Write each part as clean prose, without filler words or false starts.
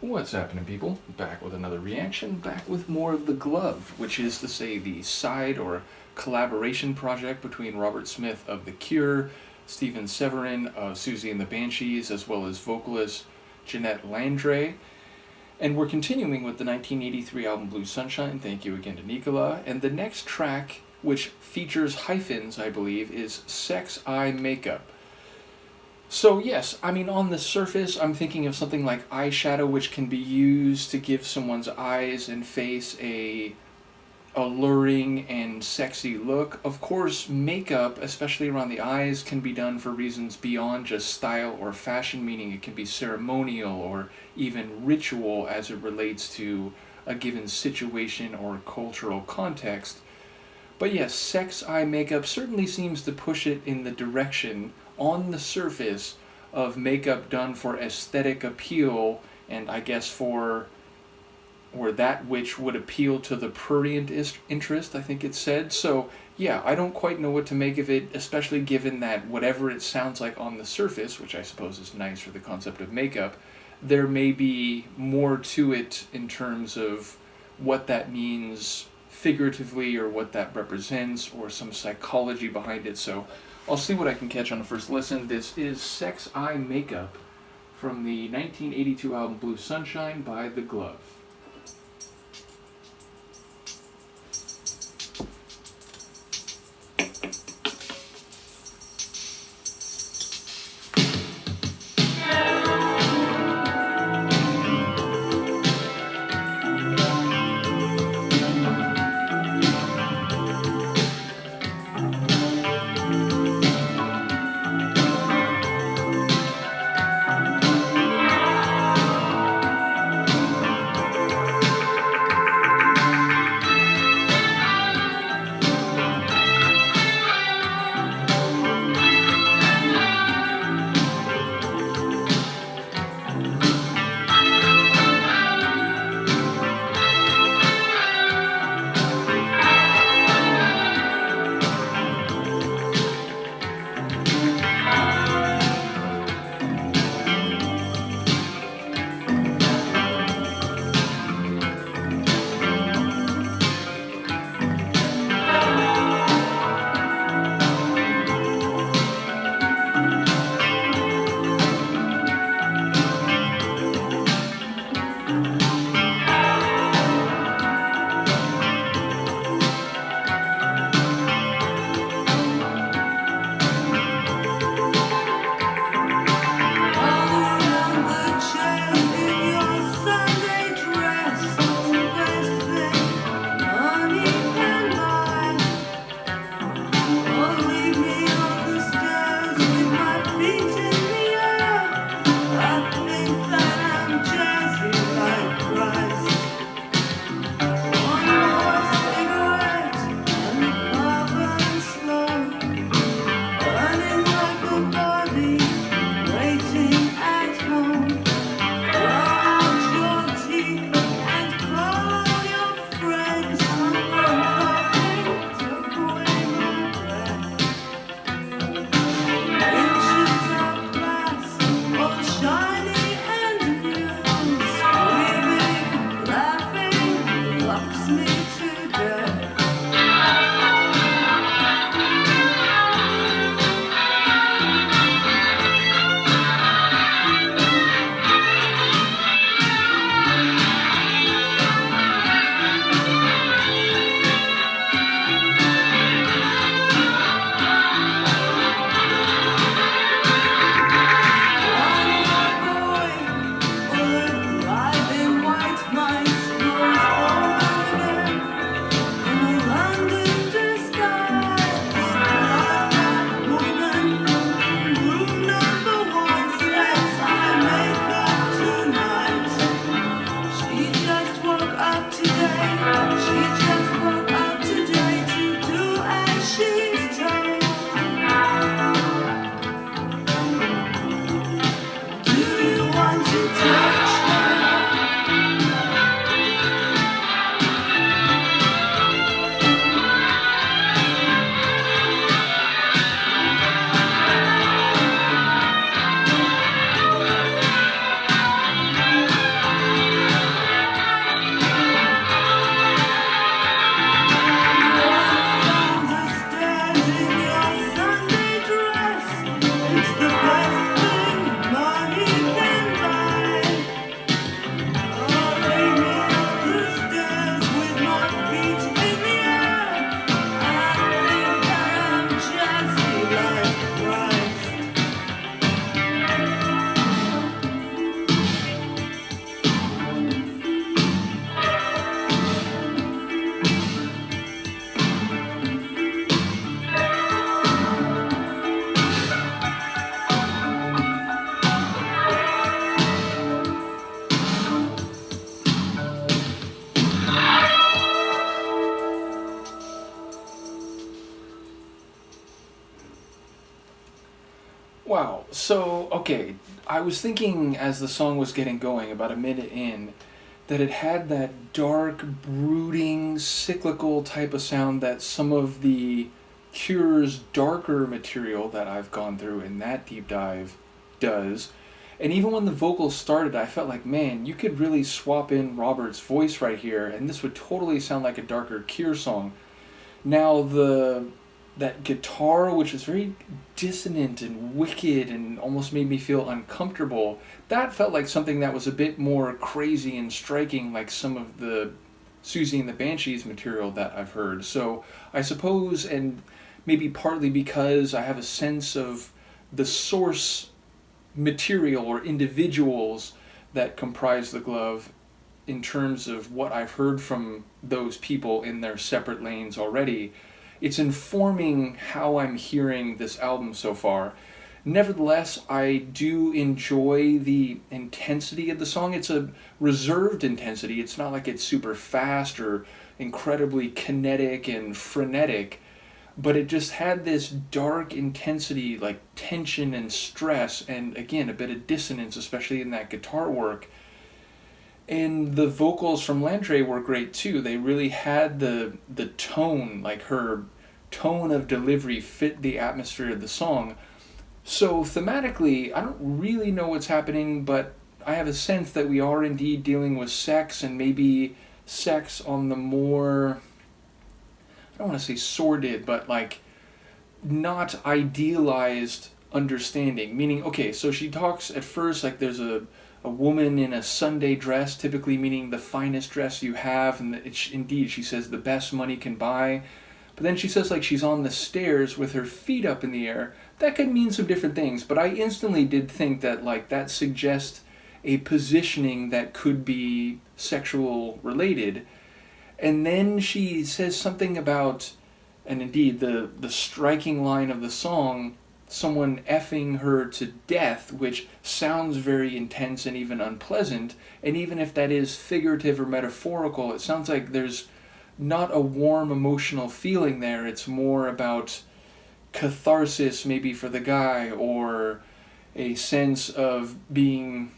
What's happening, people? Back with another reaction, back with more of The Glove, which is to say the side or collaboration project between Robert Smith of The Cure, Stephen Severin of Susie and the Banshees, as well as vocalist Jeanette Landry. And we're continuing with the 1983 album Blue Sunshine, thank you again to Nicola. And the next track, which features hyphens, I believe, is Sex Eye Makeup. So yes, I mean on the surface I'm thinking of something like eyeshadow, which can be used to give someone's eyes and face a alluring and sexy look. Of course, makeup, especially around the eyes, can be done for reasons beyond just style or fashion, meaning it can be ceremonial or even ritual as it relates to a given situation or cultural context. But yes, sex eye makeup certainly seems to push it in the direction, on the surface, of makeup done for aesthetic appeal, and I guess for or that which would appeal to the prurient interest, I think it said. So yeah, I don't quite know what to make of it, especially given that whatever it sounds like on the surface, which I suppose is nice for the concept of makeup, there may be more to it in terms of what that means figuratively or what that represents or some psychology behind it. So I'll see what I can catch on the first listen. This is Sex Eye Makeup from the 1982 album Blue Sunshine by The Glove. Wow. So, okay, I was thinking as the song was getting going, about a minute in, that it had that dark, brooding, cyclical type of sound that some of the Cure's darker material that I've gone through in that deep dive does. And even when the vocals started, I felt like, man, you could really swap in Robert's voice right here, and this would totally sound like a darker Cure song. Now the that guitar, which is very dissonant and wicked and almost made me feel uncomfortable, that felt like something that was a bit more crazy and striking, like some of the Susie and the Banshees material that I've heard. So I suppose, and maybe partly because I have a sense of the source material or individuals that comprise the glove in terms of what I've heard from those people in their separate lanes already, it's informing how I'm hearing this album so far. Nevertheless, I do enjoy the intensity of the song. It's a reserved intensity. It's not like it's super fast or incredibly kinetic and frenetic, but it just had this dark intensity, like tension and stress, and again, a bit of dissonance, especially in that guitar work. And the vocals from Landry were great too. They really had the tone, like her tone of delivery fit the atmosphere of the song. So thematically, I don't really know what's happening, but I have a sense that we are indeed dealing with sex, and maybe sex on the more, I don't want to say sordid, but like not idealized understanding. Meaning, okay, so she talks at first like there's a woman in a Sunday dress, typically meaning the finest dress you have, and indeed, she says, the best money can buy. But then she says like she's on the stairs with her feet up in the air. That could mean some different things, but I instantly did think that like that suggests a positioning that could be sexual related. And then she says something about, and indeed the striking line of the song, someone effing her to death, which sounds very intense and even unpleasant. And even if that is figurative or metaphorical, it sounds like there's not a warm emotional feeling there. It's more about catharsis maybe for the guy, or a sense of being,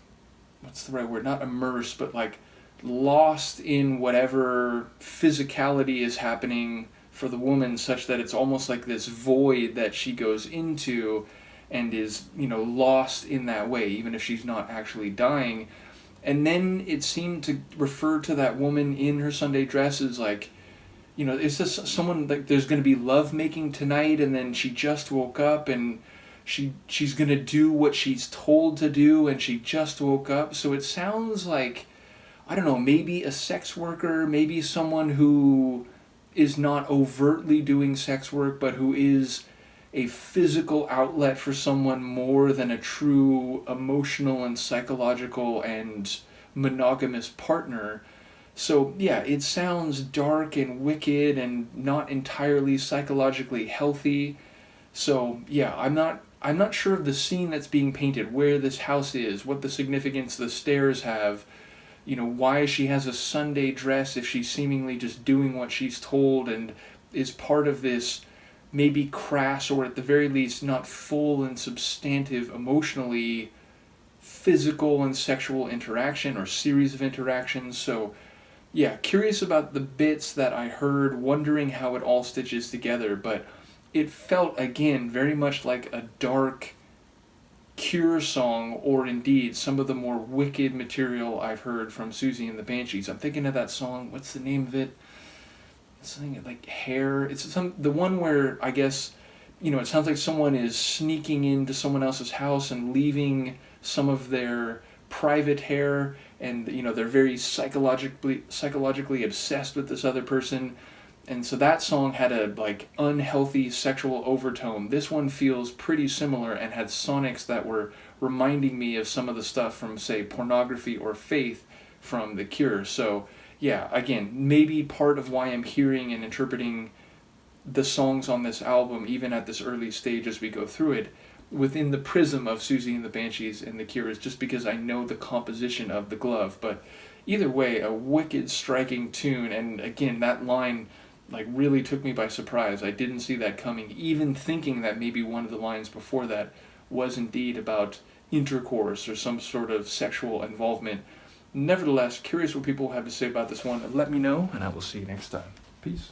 what's the right word, not immersed, but like lost in whatever physicality is happening for the woman, such that it's almost like this void that she goes into and is, lost in that way, even if she's not actually dying. And then it seemed to refer to that woman in her Sunday dress as like, is this someone like there's going to be love making tonight, and then she just woke up and she's going to do what she's told to do, and she just woke up. So it sounds like, I don't know, maybe a sex worker, maybe someone who is not overtly doing sex work, but who is a physical outlet for someone more than a true emotional and psychological and monogamous partner. So yeah, it sounds dark and wicked and not entirely psychologically healthy. So yeah, I'm not sure of the scene that's being painted, where this house is, what the significance the stairs have, why she has a Sunday dress if she's seemingly just doing what she's told and is part of this maybe crass, or at the very least not full and substantive emotionally physical and sexual interaction or series of interactions. So yeah, curious about the bits that I heard, wondering how it all stitches together, but it felt again very much like a dark Cure song, or indeed some of the more wicked material I've heard from Susie and the Banshees. I'm thinking of that song, what's the name of it? Something like Hair. It's the one where I guess, it sounds like someone is sneaking into someone else's house and leaving some of their private hair, and they're very psychologically obsessed with this other person. And so that song had a like unhealthy sexual overtone. This one feels pretty similar and had sonics that were reminding me of some of the stuff from, say, Pornography or Faith from The Cure. So yeah, again, maybe part of why I'm hearing and interpreting the songs on this album, even at this early stage as we go through it, within the prism of Susie and the Banshees and The Cure, is just because I know the composition of the glove. But either way, a wicked, striking tune, and again, that line like really took me by surprise. I didn't see that coming, even thinking that maybe one of the lines before that was indeed about intercourse or some sort of sexual involvement. Nevertheless, curious what people have to say about this one. Let me know, and I will see you next time. Peace.